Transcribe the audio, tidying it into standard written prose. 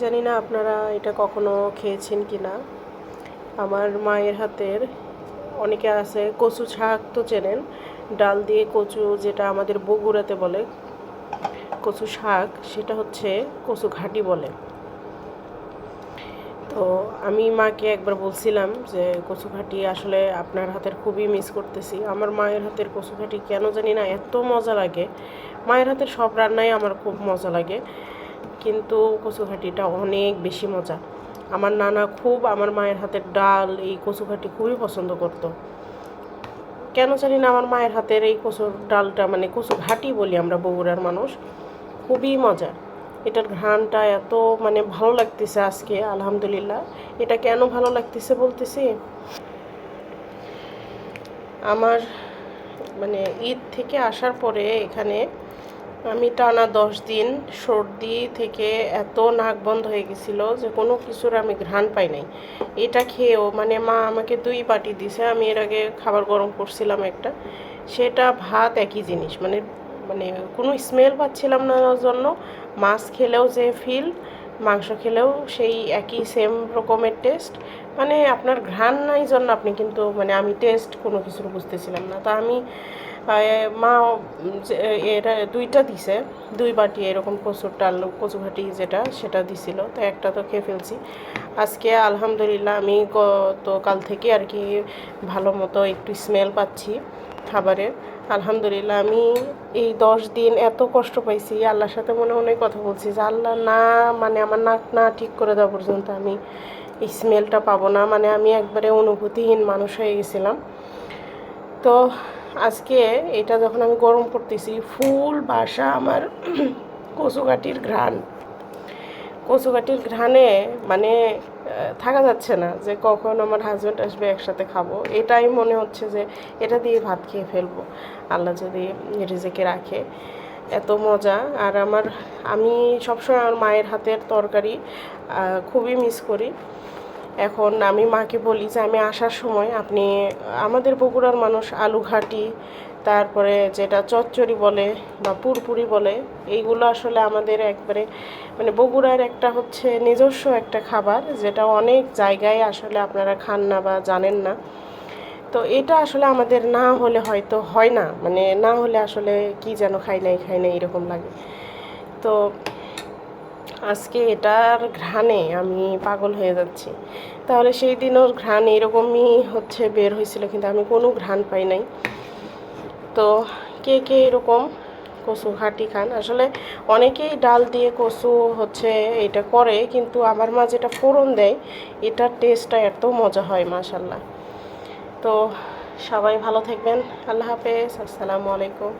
জানি না আপনারা এটা কখনো খেয়েছেন কি না। আমার মায়ের হাতের অনেকে আছে কচু শাক তো চেনেন, ডাল দিয়ে কচু যেটা আমাদের বগুড়াতে বলে কচু শাক, সেটা হচ্ছে কচু ঘাটি বলে। তো আমি মাকে একবার বলছিলাম যে কচু ঘাটি আসলে আপনার হাতের খুবই মিস করতেছি। আমার মায়ের হাতের কচু ঘাটি কেন জানি না এত মজা লাগে। মায়ের হাতের সব রান্নাই আমার খুব মজা লাগে, কিন্তু কচু ঘাটিটা অনেক বেশি মজা। আমার নানা খুব আমার মায়ের হাতের ডাল, এই কচু ঘাটি খুবই পছন্দ করতো। কেন জানি না আমার মায়ের হাতের এই কচুর ডালটা, মানে কচু ঘাটি বলি আমরা বগুড়ার মানুষ, খুবই মজা। এটার ঘ্রাণটা এত মানে ভালো লাগতেছে আজকে, আলহামদুলিল্লাহ। এটা কেন ভালো লাগতেছে বলতেছি, আমার মানে ঈদ থেকে আসার পরে এখানে আমি টানা 10 দিন সর্দি থেকে এত নাক বন্ধ হয়ে গেছিলো যে কোনো কিছুর আমি ঘ্রাণ পাই নাই। এটা খেয়েও মানে মা আমাকে 2 বাটি দিছে। আমি এর আগে খাবার গরম করছিলাম একটা, সেটা ভাত একই জিনিস, মানে মানে কোনো স্মেল পাচ্ছিলাম না জন্য মাছ খেলেও যে ফিল, মাংস খেলেও সেই একই সেম রকমের টেস্ট। মানে আপনার ঘ্রাণ নাই জন্য আপনি কিন্তু মানে আমি টেস্ট কোনো কিছুর বুঝতেছিলাম না। তা আমি মা এটা 2টা দিছে, 2 বাটি এরকম কচুর ডাল কচু ঘাটি যেটা সেটা দিছিল। তো একটা তো খেয়ে ফেলছি। আজকে আলহামদুলিল্লাহ আমি গতকাল থেকে আর কি ভালো মতো একটু স্মেল পাচ্ছি খাবারের। আলহামদুলিল্লাহ আমি এই 10 দিন এত কষ্ট পাইছি, আল্লাহর সাথে মনে মনে কথা বলছি যে আল্লাহ না, মানে আমার নাক না ঠিক করে দেওয়া পর্যন্ত আমি এই স্মেলটা পাবো না। মানে আমি একবারে অনুভূতিহীন মানুষ হয়ে গেছিলাম। তো আজকে এটা যখন আমি গরম করতেছি, ফুল বাসা আমার কচুকাঠির ঘ্রাণ, কচুকাঠির ঘ্রাণে মানে থাকা যাচ্ছে না যে কখন আমার হাজব্যান্ড আসবে একসাথে খাবো। এটাই মনে হচ্ছে যে এটা দিয়ে ভাত খেয়ে ফেলবো, আল্লাহ যদি রিজিকে রাখে। এত মজা। আর আমি সবসময় আমার মায়ের হাতের তরকারি খুবই মিস করি। এখন আমি মাকে বলি যে আমি আসার সময় আপনি, আমাদের বগুড়ার মানুষ আলু ঘাটি, তারপরে যেটা চচ্চড়ি বলে বা পুরপুরি বলে, এইগুলো আসলে আমাদের একবারে মানে বগুড়ার একটা হচ্ছে নিজস্ব একটা খাবার, যেটা অনেক জায়গায় আসলে আপনারা খান না বা জানেন না। তো এটা আসলে আমাদের না হলে হয়তো হয় না, মানে না হলে আসলে কি যেন খাই নাই এরকম লাগে। তো আজকে এটার ঘ্রাণে আমি পাগল হয়ে যাচ্ছি। তাহলে সেই দিনের ঘ্রাণ এরকমই হচ্ছে বের হয়েছিল, কিন্তু আমি কোনো ঘ্রাণ পাই নাই। তো কে কে এরকম কচু ঘাটি খান? আসলে অনেকেই ডাল দিয়ে কচু হচ্ছে এটা করে, কিন্তু আমার মা যেটা ফোড়ন দেয় এটার টেস্টটা এত মজা হয় মাশাল্লাহ। তো সবাই ভালো থাকবেন, আল্লাহ হাফেজ, আসসালামু আলাইকুম।